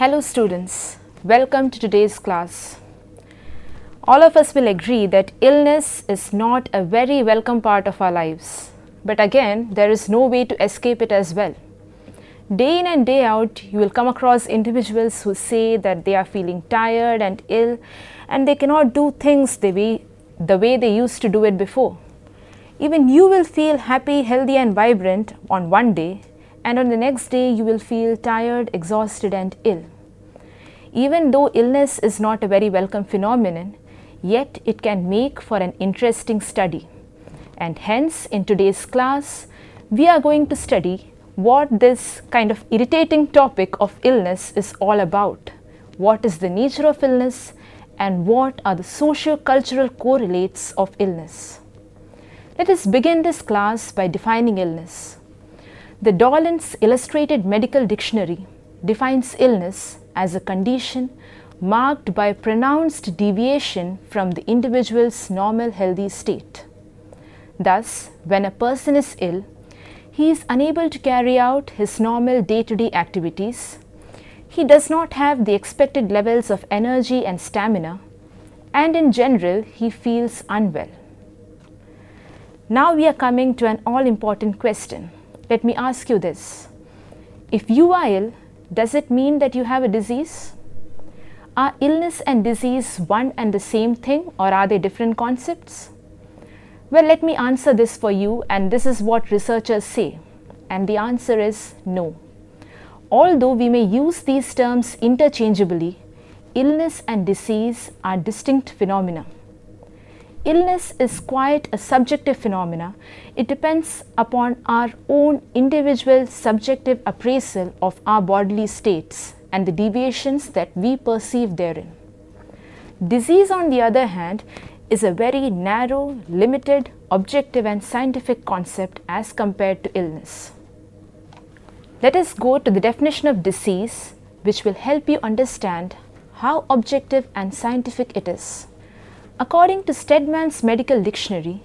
Hello students, welcome to today's class. All of us will agree that illness is not a very welcome part of our lives. But again, there is no way to escape it as well. Day in and day out, you will come across individuals who say that they are feeling tired and ill and they cannot do things the way they used to do it before. Even you will feel happy, healthy and vibrant on one day, and on the next day you will feel tired, exhausted and ill. Even though illness is not a very welcome phenomenon, yet it can make for an interesting study. And hence, in today's class, we are going to study what this kind of irritating topic of illness is all about. What is the nature of illness and what are the socio-cultural correlates of illness. Let us begin this class by defining illness. The Dolan's Illustrated Medical Dictionary defines illness as a condition marked by pronounced deviation from the individual's normal healthy state. Thus, when a person is ill, he is unable to carry out his normal day-to-day activities, he does not have the expected levels of energy and stamina, and in general, he feels unwell. Now we are coming to an all-important question. Let me ask you this. If you are ill, does it mean that you have a disease? Are illness and disease one and the same thing, or are they different concepts? Well, let me answer this for you, and this is what researchers say. And the answer is no. Although we may use these terms interchangeably, illness and disease are distinct phenomena. Illness is quite a subjective phenomena. It depends upon our own individual subjective appraisal of our bodily states and the deviations that we perceive therein. Disease, on the other hand, is a very narrow, limited, objective and scientific concept as compared to illness. Let us go to the definition of disease, which will help you understand how objective and scientific it is. According to Stedman's Medical Dictionary,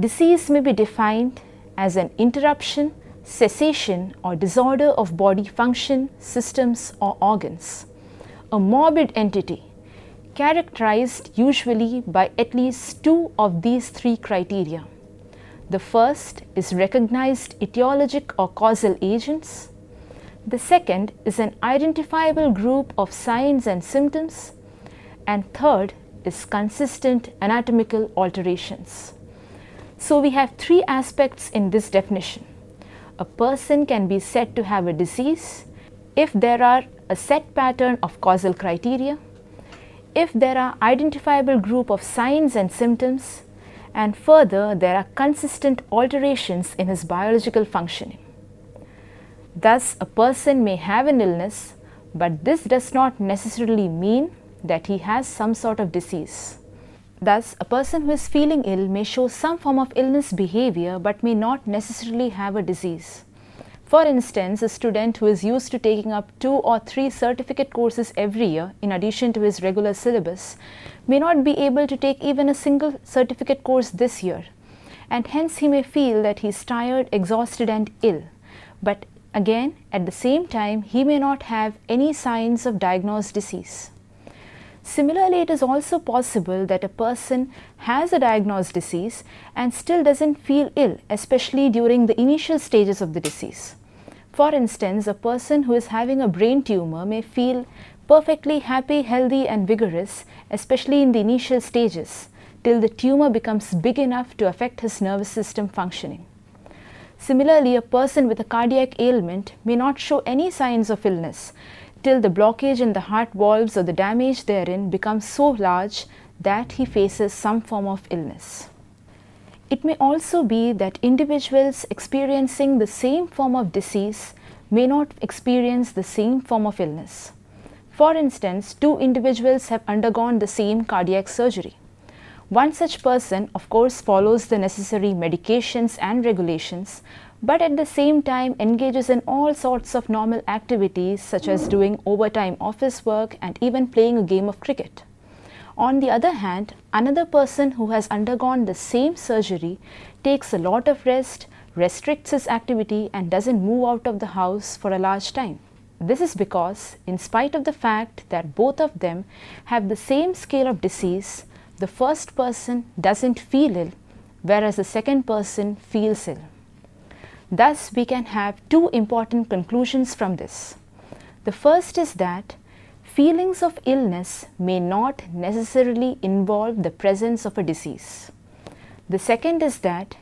disease may be defined as an interruption, cessation or disorder of body function, systems or organs, a morbid entity characterized usually by at least two of these three criteria. The first is recognized etiologic or causal agents. The second is an identifiable group of signs and symptoms. And third is consistent anatomical alterations. So we have three aspects in this definition. A person can be said to have a disease if there are a set pattern of causal criteria, if there are identifiable group of signs and symptoms, and further there are consistent alterations in his biological functioning. Thus, a person may have an illness, but this does not necessarily mean that he has some sort of disease. Thus, a person who is feeling ill may show some form of illness behavior but may not necessarily have a disease. For instance, a student who is used to taking up 2 or 3 certificate courses every year in addition to his regular syllabus may not be able to take even a single certificate course this year, and hence he may feel that he is tired, exhausted and ill. But again, at the same time, he may not have any signs of diagnosed disease. Similarly, it is also possible that a person has a diagnosed disease and still doesn't feel ill, especially during the initial stages of the disease. For instance, a person who is having a brain tumor may feel perfectly happy, healthy and vigorous, especially in the initial stages, till the tumor becomes big enough to affect his nervous system functioning. Similarly, a person with a cardiac ailment may not show any signs of illness till the blockage in the heart valves or the damage therein becomes so large that he faces some form of illness. It may also be that individuals experiencing the same form of disease may not experience the same form of illness. For instance, 2 individuals have undergone the same cardiac surgery. One such person, of course, follows the necessary medications and regulations, but at the same time engages in all sorts of normal activities such as doing overtime office work and even playing a game of cricket. On the other hand, another person who has undergone the same surgery takes a lot of rest, restricts his activity and doesn't move out of the house for a large time. This is because, in spite of the fact that both of them have the same scale of disease, the first person doesn't feel ill, whereas the second person feels ill. Thus, we can have two important conclusions from this. The first is that feelings of illness may not necessarily involve the presence of a disease. The second is that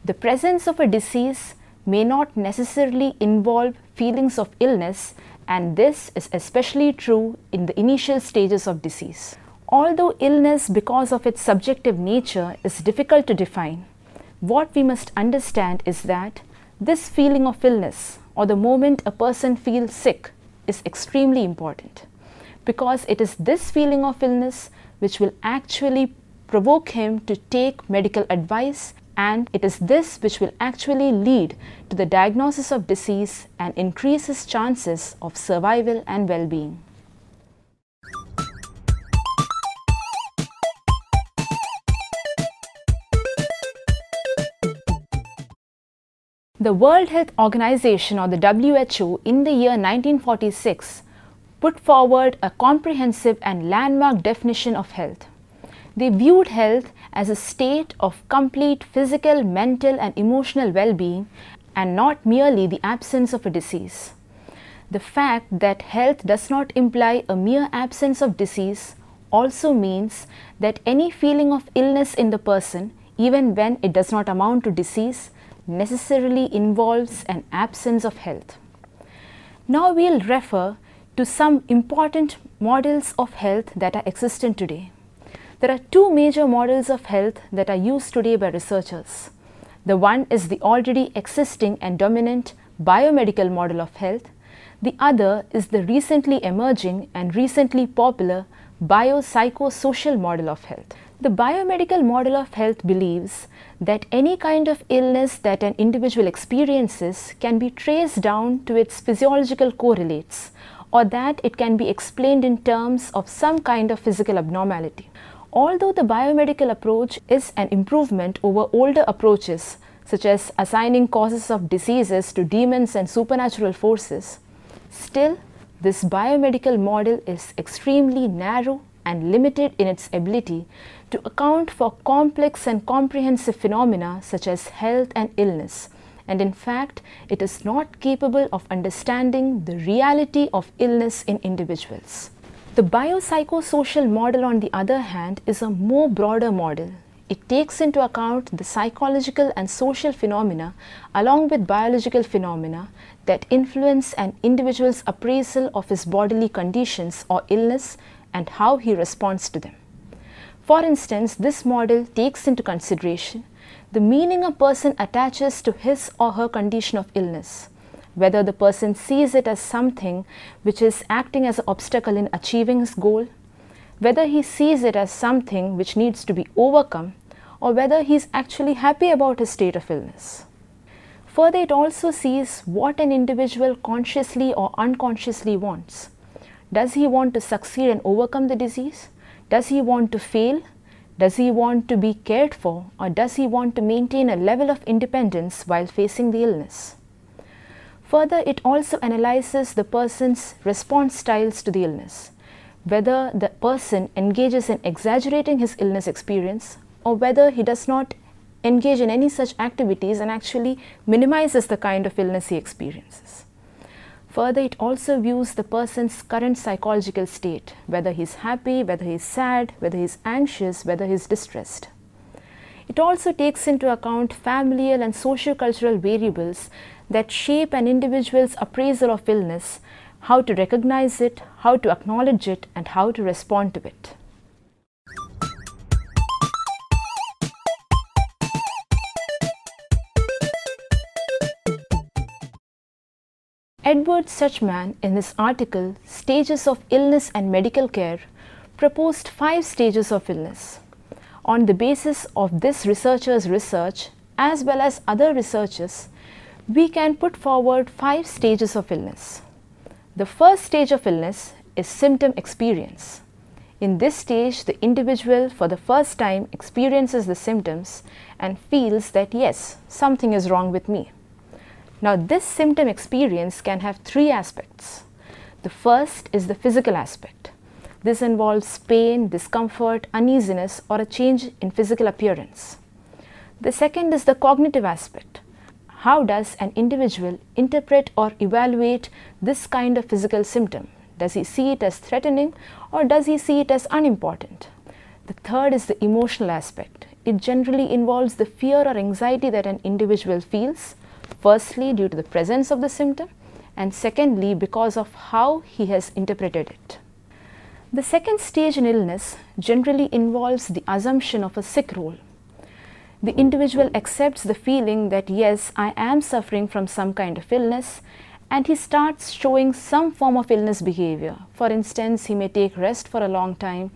the presence of a disease may not necessarily involve feelings of illness, and this is especially true in the initial stages of disease. Although illness, because of its subjective nature, is difficult to define, what we must understand is that this feeling of illness, or the moment a person feels sick, is extremely important, because it is this feeling of illness which will actually provoke him to take medical advice, and it is this which will actually lead to the diagnosis of disease and increase his chances of survival and well-being. The World Health Organization, or the WHO, in the year 1946 put forward a comprehensive and landmark definition of health. They viewed health as a state of complete physical, mental and emotional well-being, and not merely the absence of a disease. The fact that health does not imply a mere absence of disease also means that any feeling of illness in the person, even when it does not amount to disease, necessarily involves an absence of health. Now we will refer to some important models of health that are existent today. There are two major models of health that are used today by researchers. The one is the already existing and dominant biomedical model of health. The other is the recently emerging and recently popular biopsychosocial model of health. The biomedical model of health believes that any kind of illness that an individual experiences can be traced down to its physiological correlates, or that it can be explained in terms of some kind of physical abnormality. Although the biomedical approach is an improvement over older approaches, such as assigning causes of diseases to demons and supernatural forces, still this biomedical model is extremely narrow and limited in its ability to account for complex and comprehensive phenomena such as health and illness, and in fact, it is not capable of understanding the reality of illness in individuals. The biopsychosocial model, on the other hand, is a more broader model. It takes into account the psychological and social phenomena along with biological phenomena that influence an individual's appraisal of his bodily conditions or illness and how he responds to them. For instance, this model takes into consideration the meaning a person attaches to his or her condition of illness, whether the person sees it as something which is acting as an obstacle in achieving his goal, whether he sees it as something which needs to be overcome, or whether he is actually happy about his state of illness. Further, it also sees what an individual consciously or unconsciously wants. Does he want to succeed and overcome the disease? Does he want to fail? Does he want to be cared for, or does he want to maintain a level of independence while facing the illness? Further, it also analyzes the person's response styles to the illness, whether the person engages in exaggerating his illness experience, or whether he does not engage in any such activities and actually minimizes the kind of illness he experiences. Further, it also views the person's current psychological state, whether he is happy, whether he is sad, whether he is anxious, whether he is distressed. It also takes into account familial and socio-cultural variables that shape an individual's appraisal of illness, how to recognize it, how to acknowledge it, and how to respond to it. Edward Suchman, in his article Stages of Illness and Medical Care, proposed 5 stages of illness. On the basis of this researcher's research, as well as other researchers, we can put forward 5 stages of illness. The first stage of illness is symptom experience. In this stage, the individual for the first time experiences the symptoms and feels that yes, something is wrong with me. Now, this symptom experience can have 3 aspects. The first is the physical aspect. This involves pain, discomfort, uneasiness, or a change in physical appearance. The second is the cognitive aspect. How does an individual interpret or evaluate this kind of physical symptom? Does he see it as threatening, or does he see it as unimportant? The third is the emotional aspect. It generally involves the fear or anxiety that an individual feels, firstly due to the presence of the symptom, and secondly because of how he has interpreted it. The second stage in illness generally involves the assumption of a sick role. The individual accepts the feeling that yes, I am suffering from some kind of illness, and he starts showing some form of illness behavior. For instance, he may take rest for a long time,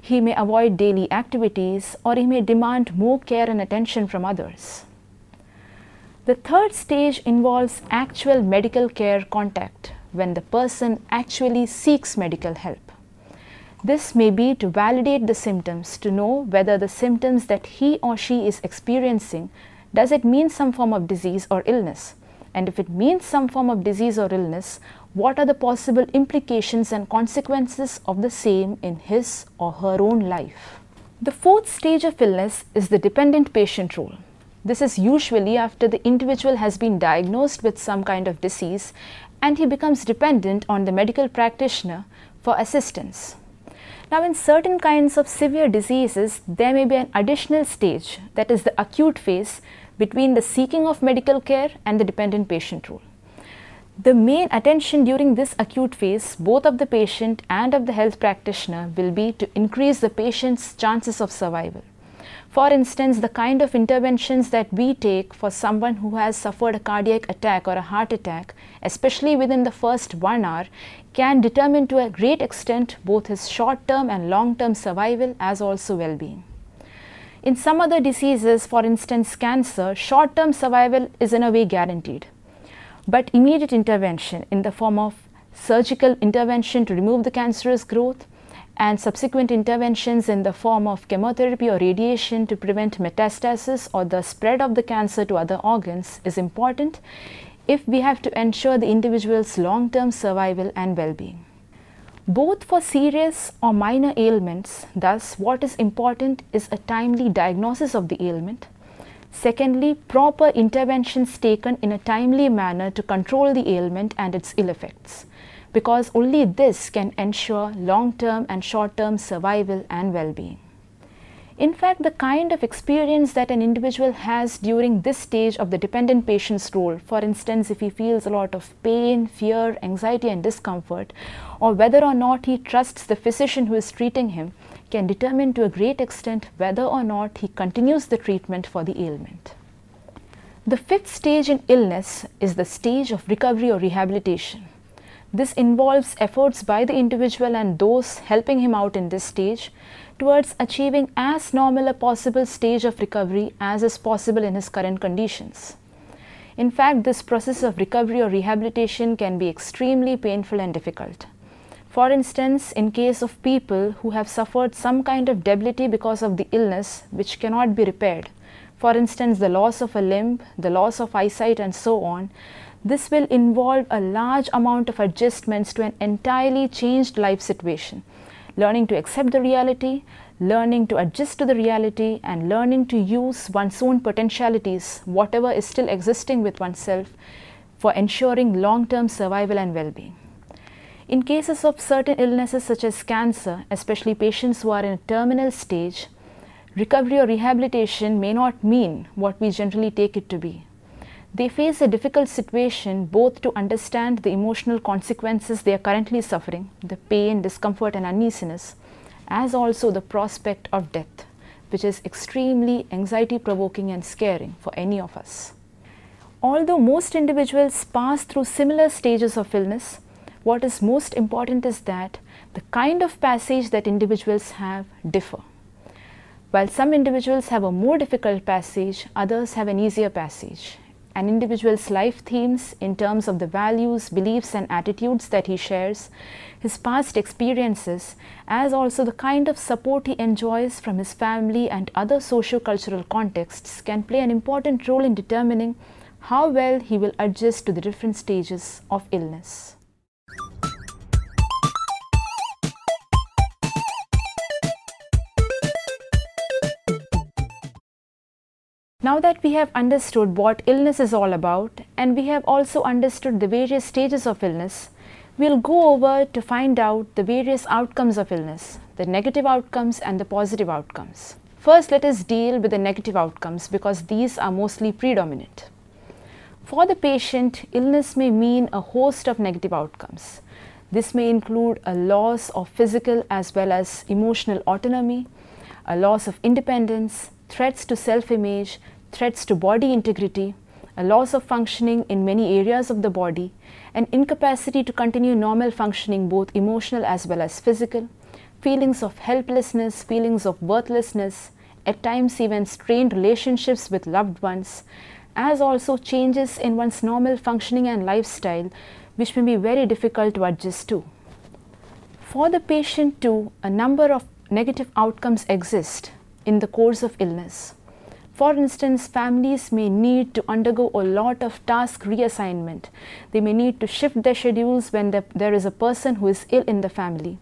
he may avoid daily activities, or he may demand more care and attention from others. The third stage involves actual medical care contact, when the person actually seeks medical help. This may be to validate the symptoms, to know whether the symptoms that he or she is experiencing, does it mean some form of disease or illness? And if it means some form of disease or illness, what are the possible implications and consequences of the same in his or her own life? The fourth stage of illness is the dependent patient role. This is usually after the individual has been diagnosed with some kind of disease and he becomes dependent on the medical practitioner for assistance. Now, in certain kinds of severe diseases, there may be an additional stage, that is the acute phase, between the seeking of medical care and the dependent patient role. The main attention during this acute phase, both of the patient and of the health practitioner, will be to increase the patient's chances of survival. For instance, the kind of interventions that we take for someone who has suffered a cardiac attack or a heart attack, especially within the first 1 hour, can determine to a great extent both his short-term and long-term survival as also well-being. In some other diseases, for instance cancer, short-term survival is in a way guaranteed. But immediate intervention in the form of surgical intervention to remove the cancerous growth, and subsequent interventions in the form of chemotherapy or radiation to prevent metastasis or the spread of the cancer to other organs is important if we have to ensure the individual's long-term survival and well-being. Both for serious or minor ailments, thus what is important is a timely diagnosis of the ailment. Secondly, proper interventions taken in a timely manner to control the ailment and its ill effects, because only this can ensure long-term and short-term survival and well-being. In fact, the kind of experience that an individual has during this stage of the dependent patient's role, for instance, if he feels a lot of pain, fear, anxiety and discomfort, or whether or not he trusts the physician who is treating him, can determine to a great extent whether or not he continues the treatment for the ailment. The fifth stage in illness is the stage of recovery or rehabilitation. This involves efforts by the individual and those helping him out in this stage towards achieving as normal a possible stage of recovery as is possible in his current conditions. In fact, this process of recovery or rehabilitation can be extremely painful and difficult. For instance, in case of people who have suffered some kind of debility because of the illness which cannot be repaired, for instance, the loss of a limb, the loss of eyesight and so on, this will involve a large amount of adjustments to an entirely changed life situation, learning to accept the reality, learning to adjust to the reality, and learning to use one's own potentialities, whatever is still existing with oneself, for ensuring long-term survival and well-being. In cases of certain illnesses such as cancer, especially patients who are in a terminal stage, recovery or rehabilitation may not mean what we generally take it to be. They face a difficult situation both to understand the emotional consequences they are currently suffering, the pain, discomfort and uneasiness, as also the prospect of death, which is extremely anxiety-provoking and scaring for any of us. Although most individuals pass through similar stages of illness, what is most important is that the kind of passage that individuals have differ. While some individuals have a more difficult passage, others have an easier passage. An individual's life themes in terms of the values, beliefs and attitudes that he shares, his past experiences, as also the kind of support he enjoys from his family and other socio-cultural contexts can play an important role in determining how well he will adjust to the different stages of illness. Now that we have understood what illness is all about, and we have also understood the various stages of illness, we'll go over to find out the various outcomes of illness, the negative outcomes and the positive outcomes. First, let us deal with the negative outcomes because these are mostly predominant. For the patient, illness may mean a host of negative outcomes. This may include a loss of physical as well as emotional autonomy, a loss of independence, threats to self-image, threats to body integrity, a loss of functioning in many areas of the body, an incapacity to continue normal functioning both emotional as well as physical, feelings of helplessness, feelings of worthlessness, at times even strained relationships with loved ones, as also changes in one's normal functioning and lifestyle, which may be very difficult to adjust to. For the patient too, a number of negative outcomes exist in the course of illness. For instance, families may need to undergo a lot of task reassignment. They may need to shift their schedules when there is a person who is ill in the family.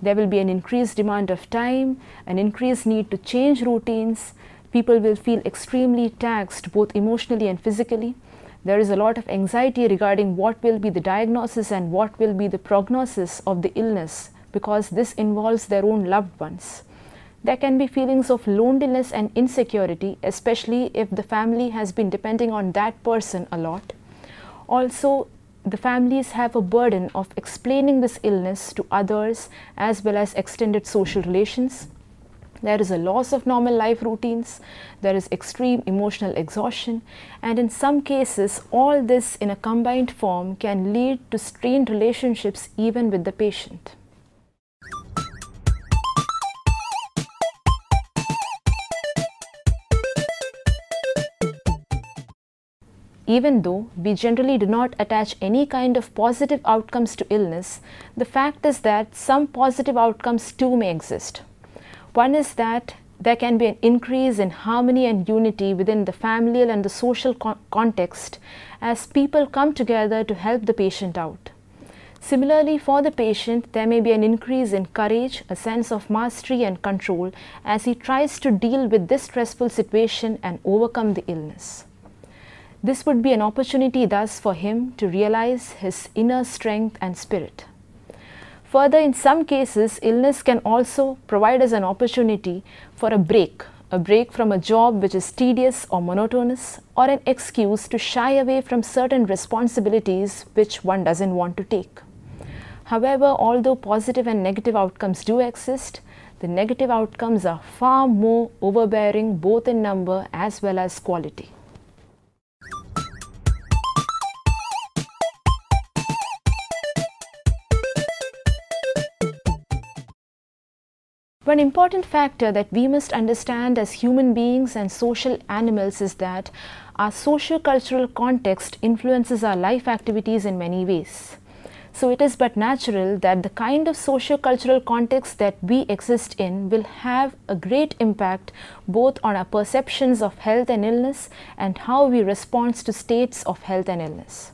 There will be an increased demand of time, an increased need to change routines. People will feel extremely taxed both emotionally and physically. There is a lot of anxiety regarding what will be the diagnosis and what will be the prognosis of the illness because this involves their own loved ones. There can be feelings of loneliness and insecurity, especially if the family has been depending on that person a lot. Also, the families have a burden of explaining this illness to others as well as extended social relations. There is a loss of normal life routines, there is extreme emotional exhaustion, and in some cases, all this in a combined form can lead to strained relationships even with the patient. Even though we generally do not attach any kind of positive outcomes to illness, the fact is that some positive outcomes too may exist. One is that there can be an increase in harmony and unity within the familial and the social context as people come together to help the patient out. Similarly, for the patient, there may be an increase in courage, a sense of mastery and control as he tries to deal with this stressful situation and overcome the illness. This would be an opportunity thus for him to realize his inner strength and spirit. Further, in some cases, illness can also provide us an opportunity for a break from a job which is tedious or monotonous, or an excuse to shy away from certain responsibilities which one doesn't want to take. However, although positive and negative outcomes do exist, the negative outcomes are far more overbearing both in number as well as quality. One important factor that we must understand as human beings and social animals is that our sociocultural context influences our life activities in many ways. So it is but natural that the kind of sociocultural context that we exist in will have a great impact both on our perceptions of health and illness and how we respond to states of health and illness.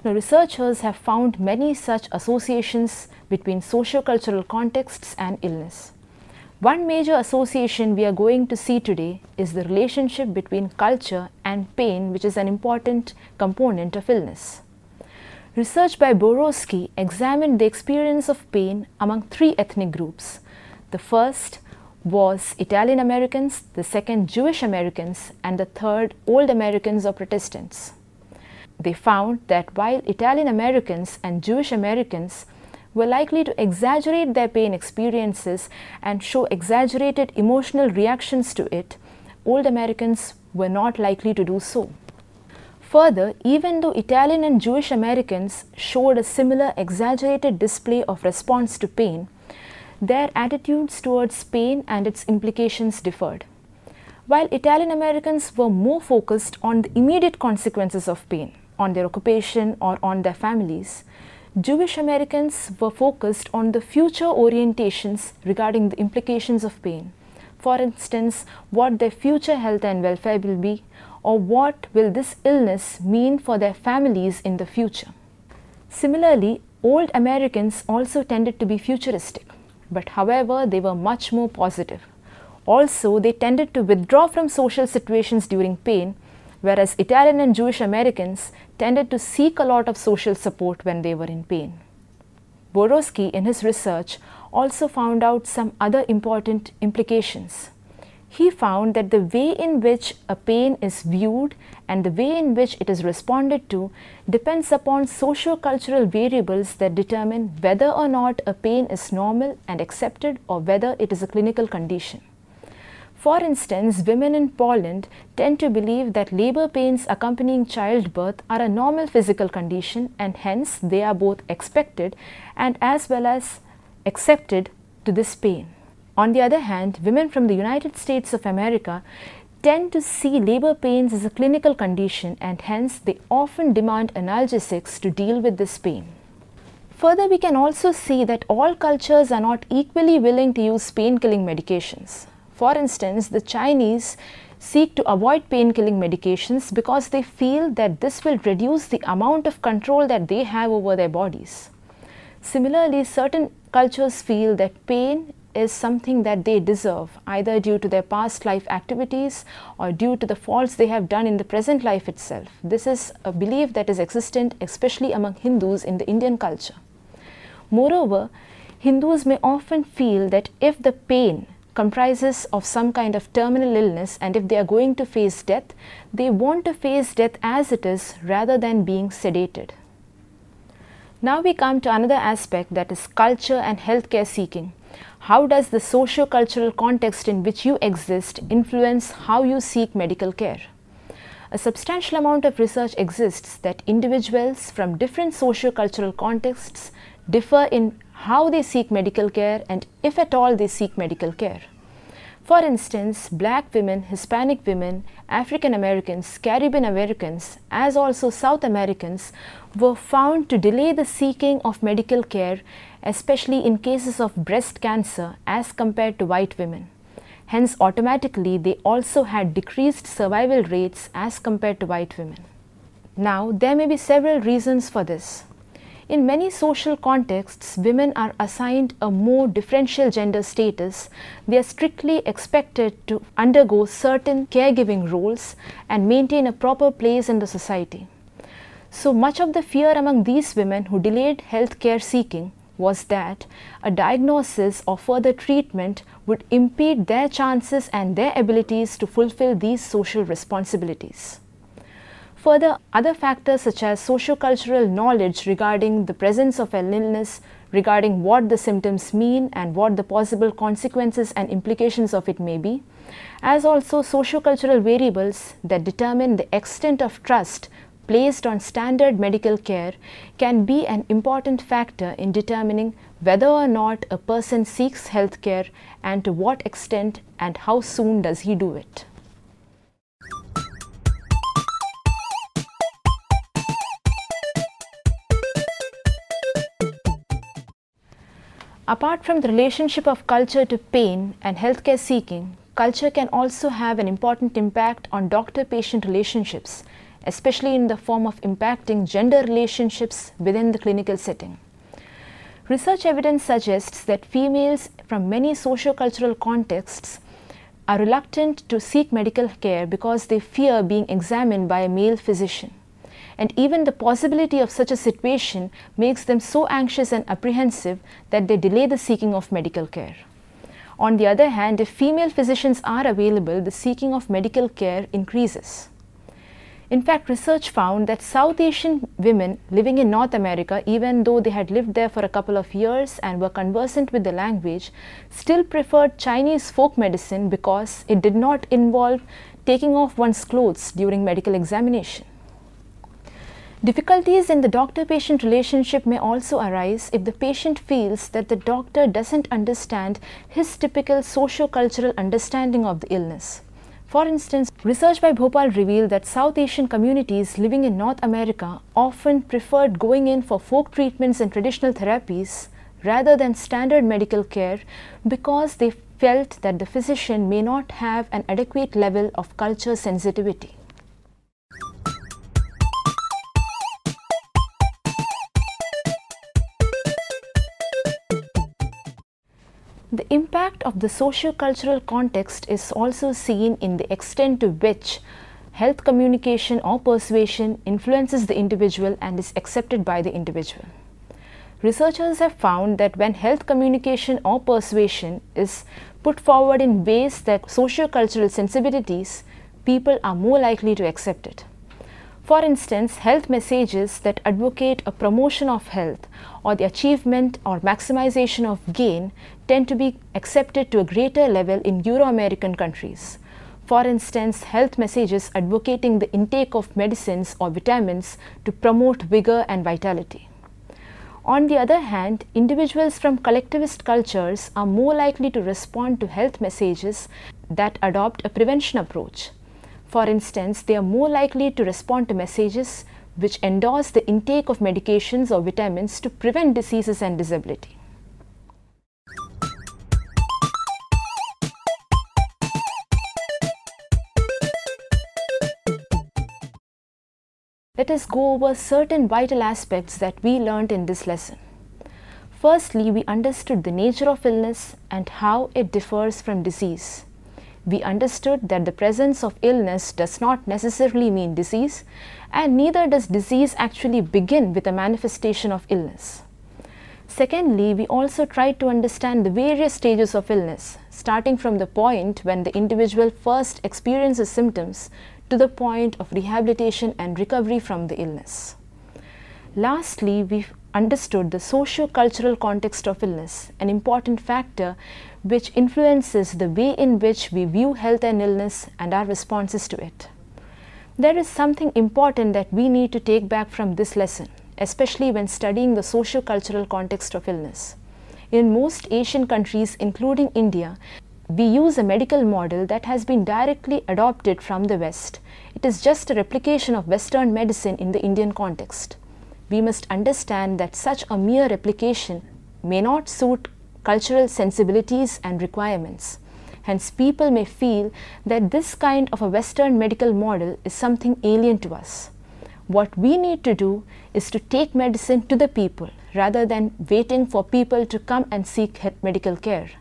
Now, researchers have found many such associations between sociocultural contexts and illness. One major association we are going to see today is the relationship between culture and pain, which is an important component of illness. Research by Borowski examined the experience of pain among 3 ethnic groups. The first was Italian Americans, the second Jewish Americans, and the third Old Americans or Protestants. They found that while Italian Americans and Jewish Americans were likely to exaggerate their pain experiences and show exaggerated emotional reactions to it, Old Americans were not likely to do so. Further, even though Italian and Jewish Americans showed a similar exaggerated display of response to pain, their attitudes towards pain and its implications differed. While Italian Americans were more focused on the immediate consequences of pain, on their occupation or on their families, Jewish Americans were focused on the future orientations regarding the implications of pain. For instance, what their future health and welfare will be, or what will this illness mean for their families in the future. Similarly, Old Americans also tended to be futuristic, but however, they were much more positive. Also, they tended to withdraw from social situations during pain, whereas Italian and Jewish Americans tended to seek a lot of social support when they were in pain. Borowski, in his research, also found out some other important implications. He found that the way in which a pain is viewed and the way in which it is responded to depends upon socio-cultural variables that determine whether or not a pain is normal and accepted or whether it is a clinical condition. For instance, women in Poland tend to believe that labor pains accompanying childbirth are a normal physical condition and hence they are both expected and as well as accepted to this pain. On the other hand, women from the United States of America tend to see labor pains as a clinical condition and hence they often demand analgesics to deal with this pain. Further, we can also see that all cultures are not equally willing to use pain-killing medications. For instance, the Chinese seek to avoid pain-killing medications because they feel that this will reduce the amount of control that they have over their bodies. Similarly, certain cultures feel that pain is something that they deserve, either due to their past life activities or due to the faults they have done in the present life itself. This is a belief that is existent especially among Hindus in the Indian culture. Moreover, Hindus may often feel that if the pain comprises of some kind of terminal illness and if they are going to face death, they want to face death as it is rather than being sedated. Now we come to another aspect, that is culture and healthcare seeking. How does the socio-cultural context in which you exist influence how you seek medical care? A substantial amount of research exists that individuals from different socio-cultural contexts differ in how they seek medical care and if at all they seek medical care. For instance, Black women, Hispanic women, African Americans, Caribbean Americans, as also South Americans were found to delay the seeking of medical care, especially in cases of breast cancer as compared to white women. Hence, automatically they also had decreased survival rates as compared to white women. Now, there may be several reasons for this. In many social contexts, women are assigned a more differential gender status. They are strictly expected to undergo certain caregiving roles and maintain a proper place in the society. So much of the fear among these women who delayed health care seeking was that a diagnosis or further treatment would impede their chances and their abilities to fulfill these social responsibilities. Further, other factors such as socio-cultural knowledge regarding the presence of an illness, regarding what the symptoms mean and what the possible consequences and implications of it may be, as also socio-cultural variables that determine the extent of trust placed on standard medical care can be an important factor in determining whether or not a person seeks health care and to what extent and how soon does he do it. Apart from the relationship of culture to pain and healthcare seeking, culture can also have an important impact on doctor-patient relationships, especially in the form of impacting gender relationships within the clinical setting. Research evidence suggests that females from many socio-cultural contexts are reluctant to seek medical care because they fear being examined by a male physician. And even the possibility of such a situation makes them so anxious and apprehensive that they delay the seeking of medical care. On the other hand, if female physicians are available, the seeking of medical care increases. In fact, research found that South Asian women living in North America, even though they had lived there for a couple of years and were conversant with the language, still preferred Chinese folk medicine because it did not involve taking off one's clothes during medical examination. Difficulties in the doctor-patient relationship may also arise if the patient feels that the doctor doesn't understand his typical socio-cultural understanding of the illness. For instance, research by Bhopal revealed that South Asian communities living in North America often preferred going in for folk treatments and traditional therapies rather than standard medical care because they felt that the physician may not have an adequate level of culture sensitivity. The impact of the socio-cultural context is also seen in the extent to which health communication or persuasion influences the individual and is accepted by the individual. Researchers have found that when health communication or persuasion is put forward in ways that socio-cultural sensibilities, people are more likely to accept it. For instance, health messages that advocate a promotion of health or the achievement or maximization of gain tend to be accepted to a greater level in Euro-American countries. For instance, health messages advocating the intake of medicines or vitamins to promote vigor and vitality. On the other hand, individuals from collectivist cultures are more likely to respond to health messages that adopt a prevention approach. For instance, they are more likely to respond to messages which endorse the intake of medications or vitamins to prevent diseases and disability. Let us go over certain vital aspects that we learned in this lesson. Firstly, we understood the nature of illness and how it differs from disease. We understood that the presence of illness does not necessarily mean disease, and neither does disease actually begin with a manifestation of illness. Secondly, we also tried to understand the various stages of illness, starting from the point when the individual first experiences symptoms to the point of rehabilitation and recovery from the illness. Lastly, we understood the socio-cultural context of illness, an important factor which influences the way in which we view health and illness and our responses to it. There is something important that we need to take back from this lesson, especially when studying the socio-cultural context of illness. In most Asian countries, including India, we use a medical model that has been directly adopted from the West. It is just a replication of Western medicine in the Indian context. We must understand that such a mere replication may not suit cultural sensibilities and requirements. Hence, people may feel that this kind of a Western medical model is something alien to us. What we need to do is to take medicine to the people rather than waiting for people to come and seek medical care.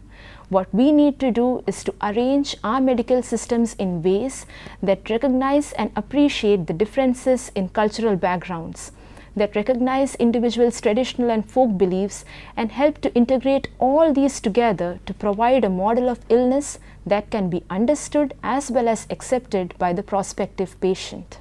What we need to do is to arrange our medical systems in ways that recognize and appreciate the differences in cultural backgrounds, that recognize individuals' traditional and folk beliefs and help to integrate all these together to provide a model of illness that can be understood as well as accepted by the prospective patient.